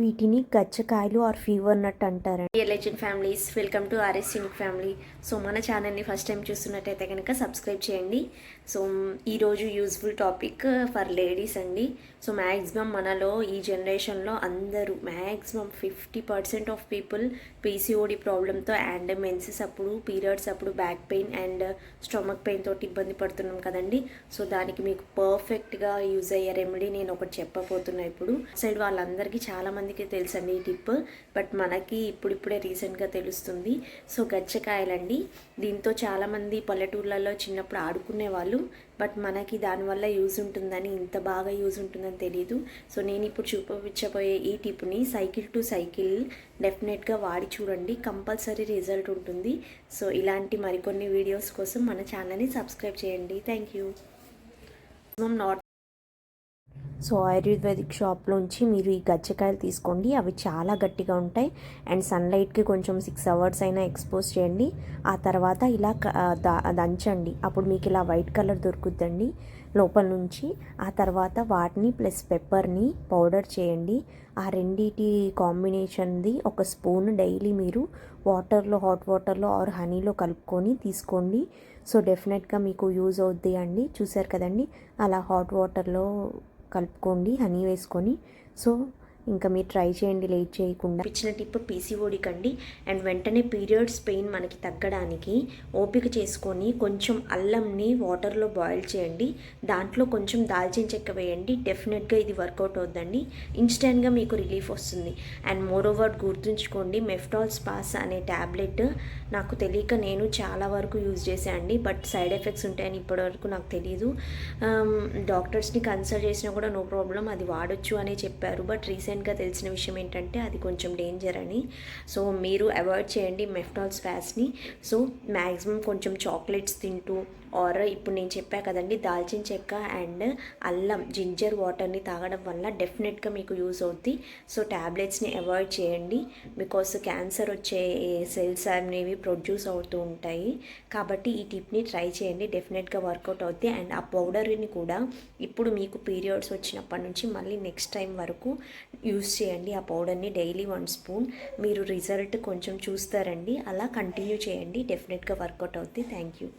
వీటిని గచ్చకాయలు are fever నట్ అంటారండి. Legend families, welcome to RS unique family. So మన ఛానల్ని ఫస్ట్ టైం చూస్తున్నట్టయితే కనుక సబ్స్క్రైబ్ చేయండి. సో ఈరోజు యూజ్ఫుల్ టాపిక్ ఫర్ లేడీస్ అండి. సో మ్యాక్సిమం మనలో ఈ జనరేషన్లో అందరూ మ్యాక్సిమం 50% ఆఫ్ పీపుల్ పీసీఓడి ప్రాబ్లంతో అండ్ మెన్సెస్ అప్పుడు, పీరియడ్స్ అప్పుడు back pain and stomach pain తోటి ఇబ్బంది పడుతున్నాం కదండి. సో దానికి మీకు పర్ఫెక్ట్గా యూజ్ అయ్యే రెమెడీ నేను ఒకటి చెప్పబోతున్నా. ఇప్పుడు సైడ్ వాళ్ళందరికీ చాలామందికి తెలుసండి ఈ టిప్, బట్ మనకి ఇప్పుడిప్పుడే రీసెంట్గా తెలుస్తుంది. సో గచ్చకాయలండి, దీంతో చాలామంది పల్లెటూర్లలో చిన్నప్పుడు ఆడుకునే వాళ్ళు, బట్ మనకి దానివల్ల యూజ్ ఉంటుందని, ఇంత బాగా యూజ్ ఉంటుందని తెలియదు. సో నేను ఇప్పుడు చూపించబోయే ఈ టిప్ని సైకిల్ టు సైకిల్ డెఫినెట్గా వాడి చూడండి, కంపల్సరీ రిజల్ట్ ఉంటుంది. సో ఇలాంటి మరికొన్ని వీడియోస్ కోసం మన ఛానల్ని సబ్స్క్రైబ్ చేయండి. Thank you. Not so ayurvedic షాప్లోంచి మీరు ఈ గచ్చకాయలు తీసుకోండి. అవి చాలా గట్టిగా ఉంటాయి అండ్ సన్లైట్కి కొంచెం 6 hours అయినా ఎక్స్పోజ్ చేయండి. ఆ తర్వాత ఇలా దంచండి. అప్పుడు మీకు ఇలా వైట్ కలర్ దొరుకుద్దండి లోపల నుంచి. ఆ తర్వాత వాటిని ప్లస్ పెప్పర్ని పౌడర్ చేయండి. ఆ రెండిటి కాంబినేషన్ది 1 స్పూన్ డైలీ మీరు వాటర్లో, హాట్ వాటర్లో ఆర్ హనీలో కలుపుకొని తీసుకోండి. సో డెఫినెట్గా మీకు యూజ్ అవుద్ది అండి. చూసారు కదండి, అలా హాట్ వాటర్లో కలుపుకోండి హనీ వేసుకొని. సో ఇంకా మీరు ట్రై చేయండి లేట్ చేయకుండా. ఇచ్చిన టిప్ పీసీఓడి కండి. అండ్ వెంటనే పీరియడ్స్ పెయిన్ మనకి తగ్గడానికి ఓపిక చేసుకొని కొంచెం అల్లంని వాటర్లో బాయిల్ చేయండి. దాంట్లో కొంచెం దాల్చిన చెక్క వేయండి. డెఫినెట్గా ఇది వర్కౌట్ అవుద్దండి. ఇన్స్టెంట్గా మీకు రిలీఫ్ వస్తుంది. అండ్ మోర్ ఓవర్ గుర్తుంచుకోండి, మెఫ్టాల్ స్పాస్ అనే ట్యాబ్లెట్ నాకు తెలియక నేను చాలా వరకు యూజ్ చేశాను అండి, బట్ సైడ్ ఎఫెక్ట్స్ ఉంటాయని ఇప్పటివరకు నాకు తెలియదు. డాక్టర్స్ని కన్సల్ట్ చేసినా కూడా నో ప్రాబ్లం, అది వాడొచ్చు అనే చెప్పారు. బట్ రీసెంట్గా తెలిసిన విషయం ఏంటంటే అది కొంచెం డేంజర్ అని. సో మీరు అవాయిడ్ చేయండి మెఫ్టాల్ స్పాస్ని. సో మ్యాక్సిమం కొంచెం చాక్లెట్స్ తింటూ ఆర్ ఇప్పుడు నేను చెప్పా కదండి, దాల్చిన చెక్క అండ్ అల్లం జింజర్ వాటర్ని తాగడం వల్ల డెఫినెట్గా మీకు యూజ్ అవుద్ది. సో ట్యాబ్లెట్స్ని అవాయిడ్ చేయండి, బికాస్ క్యాన్సర్ వచ్చే సెల్స్ అనేవి ప్రొడ్యూస్ అవుతూ ఉంటాయి. కాబట్టి ఈ టిప్ని ట్రై చేయండి, డెఫినెట్గా వర్కౌట్ అవుద్ది. అండ్ ఆ పౌడర్ని కూడా ఇప్పుడు మీకు పీరియడ్స్ వచ్చినప్పటి నుంచి మళ్ళీ నెక్స్ట్ టైం వరకు యూస్ చేయండి. ఆ పౌడర్ని డైలీ 1 స్పూన్. మీరు రిజల్ట్ కొంచెం చూస్తారండి. అలా కంటిన్యూ చేయండి, డెఫినెట్గా వర్కౌట్ అవుద్ది. Thank you.